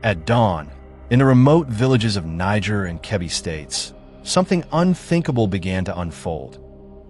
At dawn, in the remote villages of Niger and Kebbi States, something unthinkable began to unfold.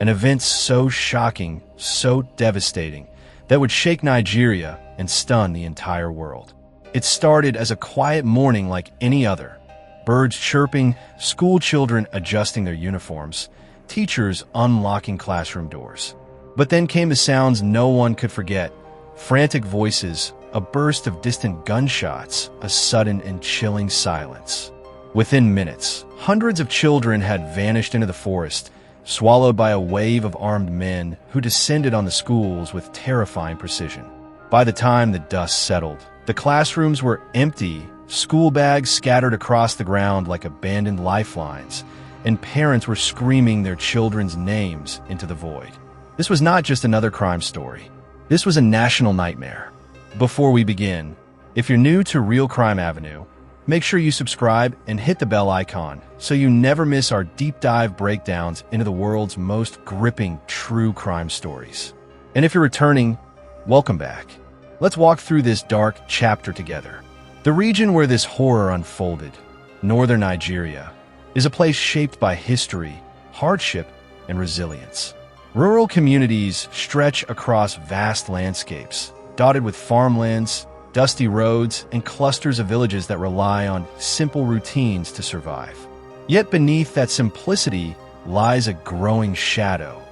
An event so shocking, so devastating, that would shake Nigeria and stun the entire world. It started as a quiet morning like any other. Birds chirping, school children adjusting their uniforms, teachers unlocking classroom doors. But then came the sounds no one could forget. Frantic voices, a burst of distant gunshots, a sudden and chilling silence. Within minutes, hundreds of children had vanished into the forest, swallowed by a wave of armed men who descended on the schools with terrifying precision. By the time the dust settled, the classrooms were empty, school bags scattered across the ground like abandoned lifelines, and parents were screaming their children's names into the void. This was not just another crime story. This was a national nightmare. Before we begin, if you're new to Real Crime Avenue, make sure you subscribe and hit the bell icon so you never miss our deep dive breakdowns into the world's most gripping true crime stories. And if you're returning, welcome back. Let's walk through this dark chapter together. The region where this horror unfolded, northern Nigeria, is a place shaped by history, hardship, and resilience. Rural communities stretch across vast landscapes, dotted with farmlands, dusty roads, and clusters of villages that rely on simple routines to survive. Yet beneath that simplicity lies a growing shadow,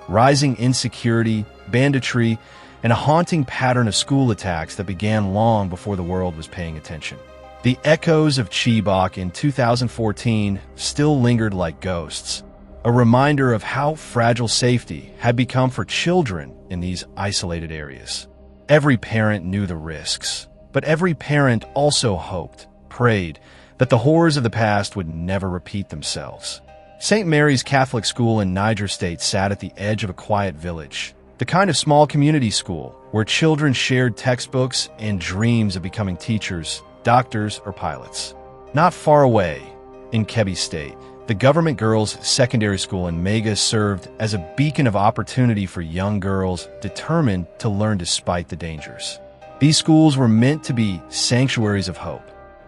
rising insecurity, banditry, and a haunting pattern of school attacks that began long before the world was paying attention. The echoes of Chibok in 2014 still lingered like ghosts, a reminder of how fragile safety had become for children in these isolated areas. Every parent knew the risks, but every parent also hoped, prayed, that the horrors of the past would never repeat themselves. St. Mary's Catholic School in Niger State sat at the edge of a quiet village, the kind of small community school where children shared textbooks and dreams of becoming teachers, doctors, or pilots. Not far away, in Kebbi State, the government girls' secondary school in Maga served as a beacon of opportunity for young girls determined to learn despite the dangers. These schools were meant to be sanctuaries of hope.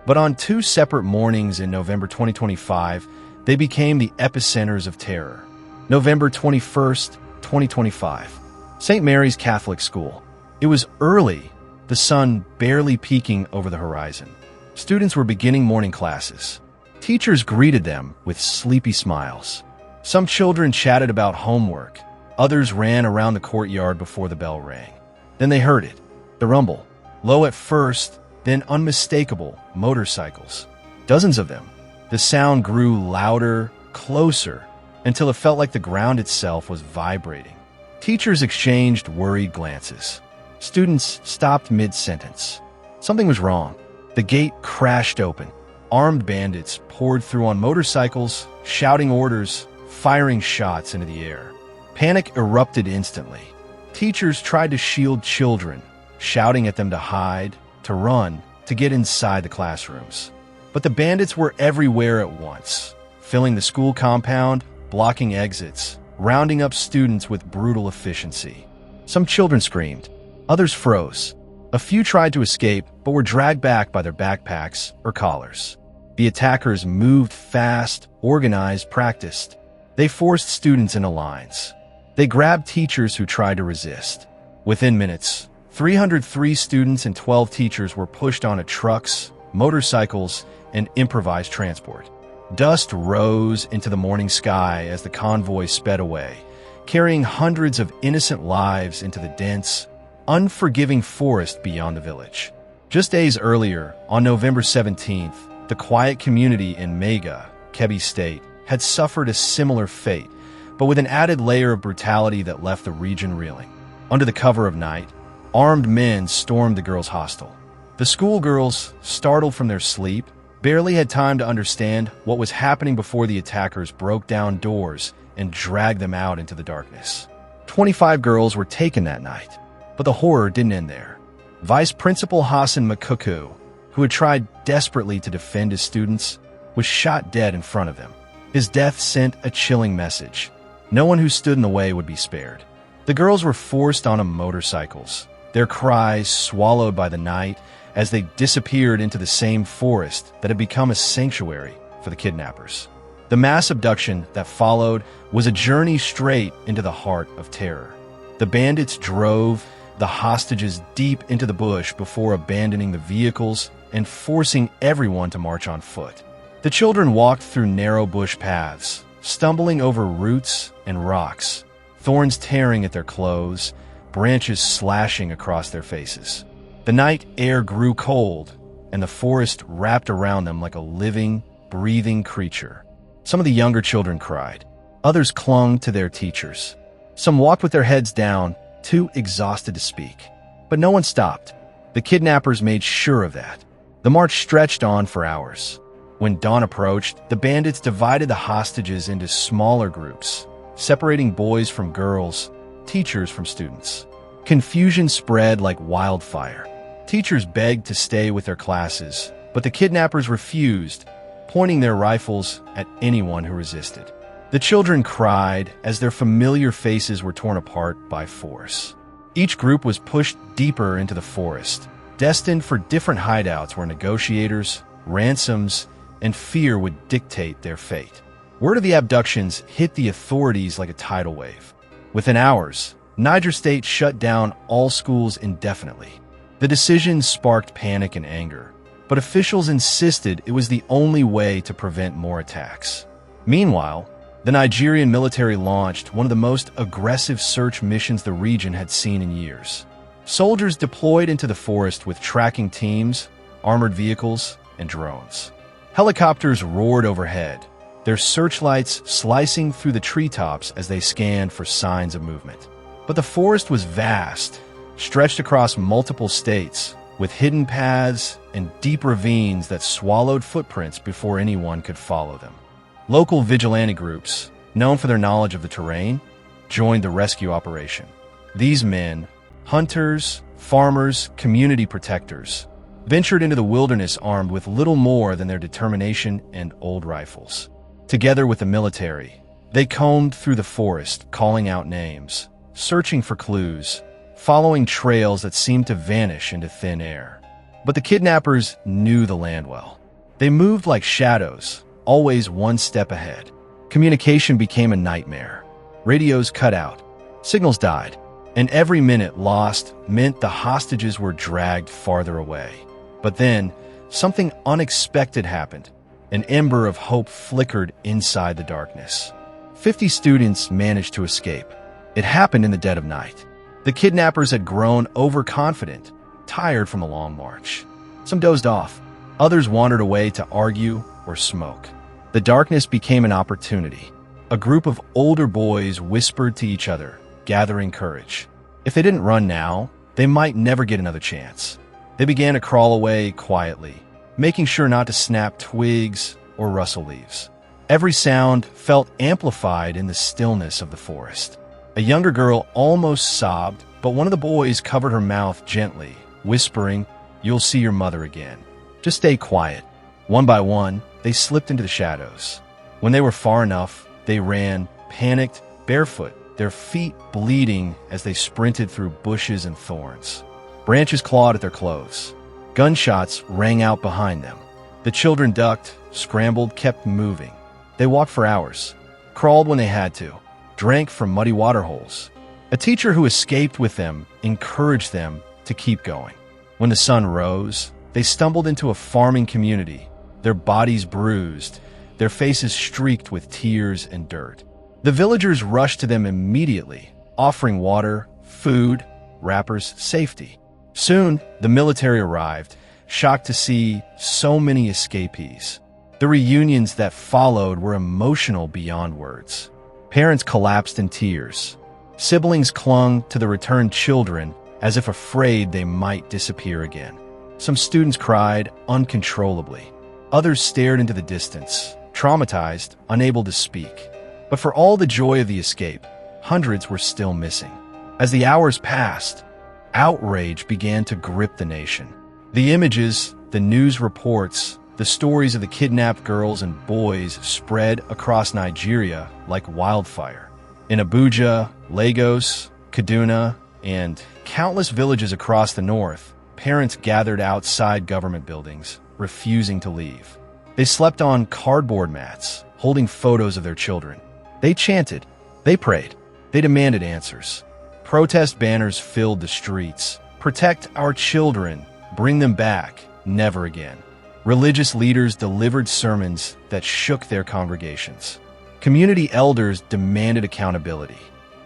But on two separate mornings in November 2025, they became the epicenters of terror. November 21st, 2025. St. Mary's Catholic School. It was early, the sun barely peeking over the horizon. Students were beginning morning classes. Teachers greeted them with sleepy smiles. Some children chatted about homework. Others ran around the courtyard before the bell rang. Then they heard it, the rumble. Low at first, then unmistakable motorcycles. Dozens of them. The sound grew louder, closer, until it felt like the ground itself was vibrating. Teachers exchanged worried glances. Students stopped mid-sentence. Something was wrong. The gate crashed open. Armed bandits poured through on motorcycles, shouting orders, firing shots into the air. Panic erupted instantly. Teachers tried to shield children, shouting at them to hide, to run, to get inside the classrooms. But the bandits were everywhere at once, filling the school compound, blocking exits, rounding up students with brutal efficiency. Some children screamed. Others froze. A few tried to escape, but were dragged back by their backpacks or collars. The attackers moved fast, organized, practiced. They forced students into lines. They grabbed teachers who tried to resist. Within minutes, 303 students and 12 teachers were pushed onto trucks, motorcycles, and improvised transport. Dust rose into the morning sky as the convoy sped away, carrying hundreds of innocent lives into the dense, unforgiving forest beyond the village. Just days earlier, on November 17th, the quiet community in Maga, Kebbi State, had suffered a similar fate, but with an added layer of brutality that left the region reeling. Under the cover of night, armed men stormed the girls' hostel. The schoolgirls, startled from their sleep, barely had time to understand what was happening before the attackers broke down doors and dragged them out into the darkness. 25 girls were taken that night, but the horror didn't end there. Vice Principal Hassan Makuku, who had tried desperately to defend his students, was shot dead in front of them. His death sent a chilling message. No one who stood in the way would be spared. The girls were forced onto motorcycles, their cries swallowed by the night as they disappeared into the same forest that had become a sanctuary for the kidnappers. The mass abduction that followed was a journey straight into the heart of terror. The bandits drove the hostages deep into the bush before abandoning the vehicles and forcing everyone to march on foot. The children walked through narrow bush paths, stumbling over roots and rocks, thorns tearing at their clothes, branches slashing across their faces. The night air grew cold, and the forest wrapped around them like a living, breathing creature. Some of the younger children cried. Others clung to their teachers. Some walked with their heads down, too exhausted to speak. But no one stopped. The kidnappers made sure of that. The march stretched on for hours. When dawn approached, the bandits divided the hostages into smaller groups, separating boys from girls, teachers from students. Confusion spread like wildfire. Teachers begged to stay with their classes, but the kidnappers refused, pointing their rifles at anyone who resisted. The children cried as their familiar faces were torn apart by force. Each group was pushed deeper into the forest, destined for different hideouts where negotiators, ransoms, and fear would dictate their fate. Word of the abductions hit the authorities like a tidal wave. Within hours, Niger State shut down all schools indefinitely. The decision sparked panic and anger, but officials insisted it was the only way to prevent more attacks. Meanwhile, the Nigerian military launched one of the most aggressive search missions the region had seen in years. Soldiers deployed into the forest with tracking teams, armored vehicles, and drones. Helicopters roared overhead, their searchlights slicing through the treetops as they scanned for signs of movement. But the forest was vast, stretched across multiple states, with hidden paths and deep ravines that swallowed footprints before anyone could follow them. Local vigilante groups, known for their knowledge of the terrain, joined the rescue operation. These men, hunters, farmers, community protectors, ventured into the wilderness armed with little more than their determination and old rifles. Together with the military, they combed through the forest, calling out names, searching for clues, following trails that seemed to vanish into thin air. But the kidnappers knew the land well. They moved like shadows, always one step ahead. Communication became a nightmare. Radios cut out, signals died, and every minute lost meant the hostages were dragged farther away. But then, something unexpected happened. An ember of hope flickered inside the darkness. 50 students managed to escape. It happened in the dead of night. The kidnappers had grown overconfident, tired from a long march. Some dozed off. Others wandered away to argue or smoke. The darkness became an opportunity. A group of older boys whispered to each other, gathering courage. If they didn't run now, they might never get another chance. They began to crawl away quietly, making sure not to snap twigs or rustle leaves. Every sound felt amplified in the stillness of the forest. A younger girl almost sobbed, but one of the boys covered her mouth gently, whispering, "You'll see your mother again. Just stay quiet." One by one, they slipped into the shadows. When they were far enough, they ran, panicked, barefoot, their feet bleeding as they sprinted through bushes and thorns. Branches clawed at their clothes. Gunshots rang out behind them. The children ducked, scrambled, kept moving. They walked for hours, crawled when they had to, drank from muddy water holes. A teacher who escaped with them encouraged them to keep going. When the sun rose, they stumbled into a farming community, their bodies bruised, their faces streaked with tears and dirt. The villagers rushed to them immediately, offering water, food, wrappers, safety. Soon, the military arrived, shocked to see so many escapees. The reunions that followed were emotional beyond words. Parents collapsed in tears. Siblings clung to the returned children as if afraid they might disappear again. Some students cried uncontrollably. Others stared into the distance, traumatized, unable to speak. But for all the joy of the escape, hundreds were still missing. As the hours passed, outrage began to grip the nation. The images, the news reports, the stories of the kidnapped girls and boys spread across Nigeria like wildfire. In Abuja, Lagos, Kaduna, and countless villages across the north, parents gathered outside government buildings, refusing to leave. They slept on cardboard mats, holding photos of their children. They chanted, they prayed, they demanded answers. Protest banners filled the streets. Protect our children, bring them back, never again. Religious leaders delivered sermons that shook their congregations. Community elders demanded accountability.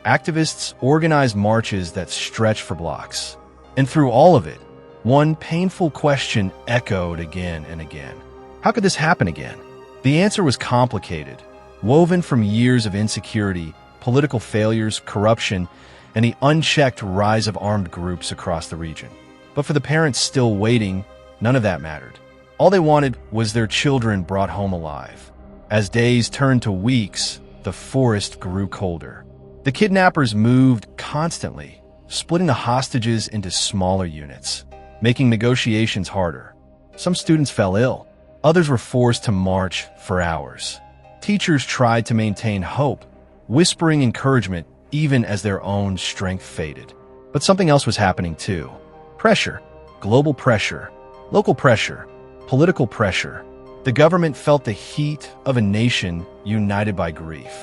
Activists organized marches that stretched for blocks. And through all of it, one painful question echoed again and again. How could this happen again? The answer was complicated, woven from years of insecurity, political failures, corruption, and the unchecked rise of armed groups across the region. But for the parents still waiting, none of that mattered. All they wanted was their children brought home alive. As days turned to weeks, the forest grew colder. The kidnappers moved constantly, splitting the hostages into smaller units, making negotiations harder. Some students fell ill. Others were forced to march for hours. Teachers tried to maintain hope, whispering encouragement even as their own strength faded. But something else was happening too. Pressure, global pressure, local pressure, political pressure. The government felt the heat of a nation united by grief.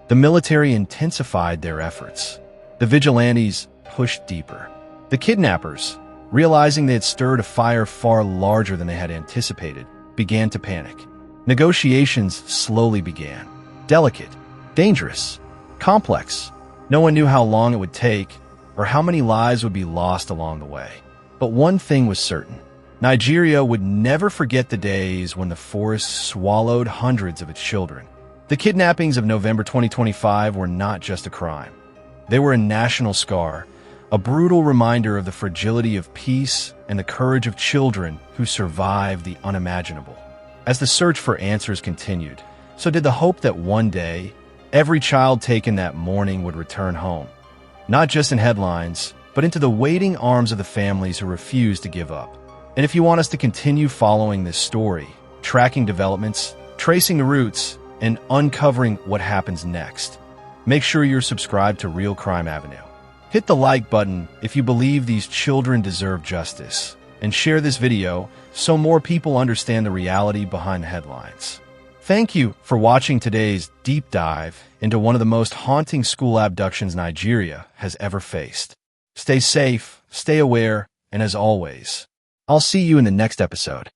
The military intensified their efforts. The vigilantes pushed deeper. The kidnappers, realizing they had stirred a fire far larger than they had anticipated, began to panic. Negotiations slowly began. Delicate, dangerous, complex. No one knew how long it would take or how many lives would be lost along the way. But one thing was certain. Nigeria would never forget the days when the forest swallowed hundreds of its children. The kidnappings of November 2025 were not just a crime. They were a national scar, a brutal reminder of the fragility of peace and the courage of children who survived the unimaginable. As the search for answers continued, so did the hope that one day, every child taken that morning would return home. Not just in headlines, but into the waiting arms of the families who refused to give up. And if you want us to continue following this story, tracking developments, tracing the roots, and uncovering what happens next, make sure you're subscribed to Real Crime Avenue. Hit the like button if you believe these children deserve justice, and share this video so more people understand the reality behind the headlines. Thank you for watching today's deep dive into one of the most haunting school abductions Nigeria has ever faced. Stay safe, stay aware, and as always, I'll see you in the next episode.